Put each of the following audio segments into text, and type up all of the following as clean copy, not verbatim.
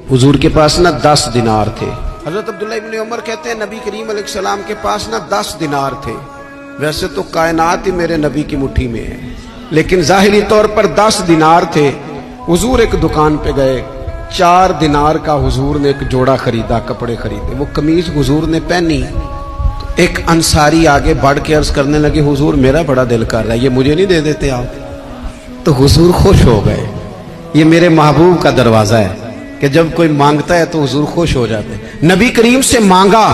हुजूर के पास ना 10 दिनार थे। हजरत अब्दुल्लाह इब्न उमर कहते हैं नबी करीम अलैहिस्सलाम के पास ना 10 दिनार थे। वैसे तो कायनात ही मेरे नबी की मुट्ठी में है, लेकिन ज़ाहिरी तौर पर 10 दिनार थे। हुजूर एक दुकान पे गए, 4 दिनार का हुजूर ने एक जोड़ा खरीदा, कपड़े खरीदे। वो कमीज हुजूर ने पहनी तो एक अंसारी आगे बढ़ के अर्ज करने लगे, हुजूर मेरा बड़ा दिल कर रहा है, ये मुझे नहीं दे देते आप? तो हुजूर खुश हो गए। ये मेरे महबूब का दरवाजा है कि जब कोई मांगता है तो हुजूर खुश हो जाते हैं। नबी करीम से मांगा,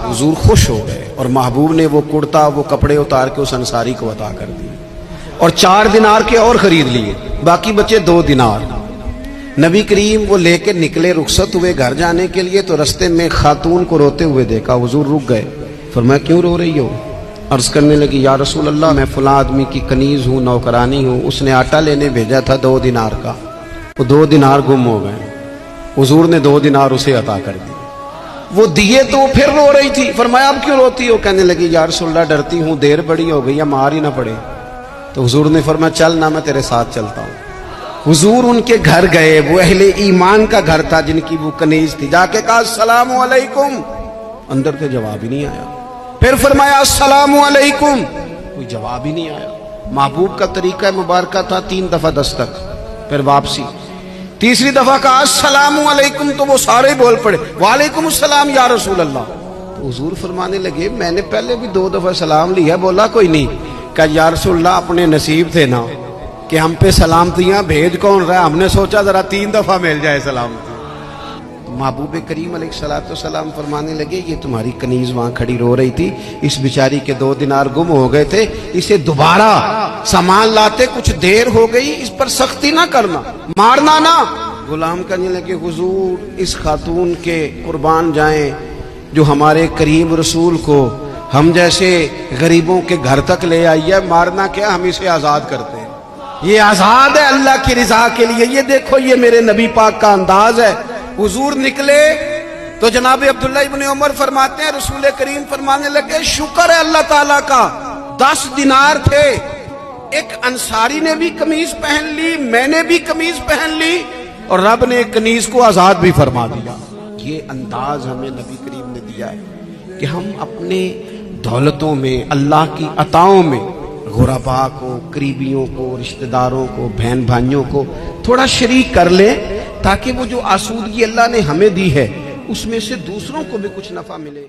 हुजूर खुश हो गए और महबूब ने वो कुर्ता, वो कपड़े उतार के उस अंसारी को अता कर दिए और 4 दिनार के और खरीद लिए, बाकी बचे 2 दिनार। नबी करीम वो लेके निकले, रुखसत हुए घर जाने के लिए, तो रास्ते में खातून को रोते हुए देखा। हुजूर रुक गए, फरमाया क्यों रो रही हो? अर्ज करने लगी, या रसूल अल्लाह मैं फलां आदमी की कनीज हूँ, नौकरानी हूँ, उसने आटा लेने भेजा था 2 दिनार का, वो 2 दिनार गुम हो गए। हुजूर ने 2 दिनार उसे अता कर दिए। वो दिए तो फिर रो रही थी। फरमाया अब क्यों रोती हो? कहने लगी, या रसूल अल्लाह डरती हूँ देर बड़ी हो गई, या मार ही ना पड़े। तो हुजूर ने फरमाया चल ना, मैं तेरे साथ चलता हूँ। हुजूर उनके घर गए, वो अहले ईमान का घर था जिनकी वो कनीज थी। जाके कहा अस्सलामु अलैकुम, अंदर से जवाब ही नहीं आया। फिर फरमाया अस्सलामु अलैकुम, कोई जवाब ही नहीं आया। महबूब का तरीका मुबारक था 3 दफा दस्तक, फिर वापसी। तीसरी दफा कहा अस्सलामु अलैकुम, तो वो सारे बोल पड़े वालेकुम अस्सलाम या रसूल अल्लाह। तो हुजूर फरमाने लगे मैंने पहले भी 2 दफा सलाम लिया, बोला कोई नहीं। कहा या रसूल अल्लाह अपने नसीब थे ना कि हम पे सलामतियां भेज कौन रहा है, हमने सोचा जरा 3 दफा मिल जाए सलामती। महबूब करीम अलैहिस्सलाम फरमाने लगे ये तुम्हारी कनीज वहां खड़ी रो रही थी, इस बेचारी के 2 दिनार गुम हो गए थे, इसे दोबारा सामान लाते कुछ देर हो गई, इस पर सख्ती ना करना, मारना ना। गुलाम कहने लगे हुजूर इस खातून के कुर्बान जाएं जो हमारे करीम रसूल को हम जैसे गरीबों के घर तक ले आई है, मारना क्या, हम इसे आजाद करते हैं, ये आजाद है अल्लाह की रिजा के लिए। ये देखो ये मेरे नबी पाक का अंदाज है। हुजूर निकले तो जनाब अब्दुल्ला इब्न उमर फरमाते हैं रसूल करीम फरमाने लगे शुक्र है अल्लाह ताला का, 10 दिनार थे, एक अंसारी ने भी कमीज पहन ली, मैंने भी कमीज पहन ली और रब ने कनीज को आजाद भी फरमा दिया। ये अंदाज हमें नबी करीम ने दिया है कि हम अपने दौलतों में, अल्लाह की अताओं में गुरबा को, करीबियों को, रिश्तेदारों को, बहन भाइयों को थोड़ा शरीक कर लें, ताकि वो जो आसूदगी अल्लाह ने हमें दी है उसमें से दूसरों को भी कुछ नफा मिले।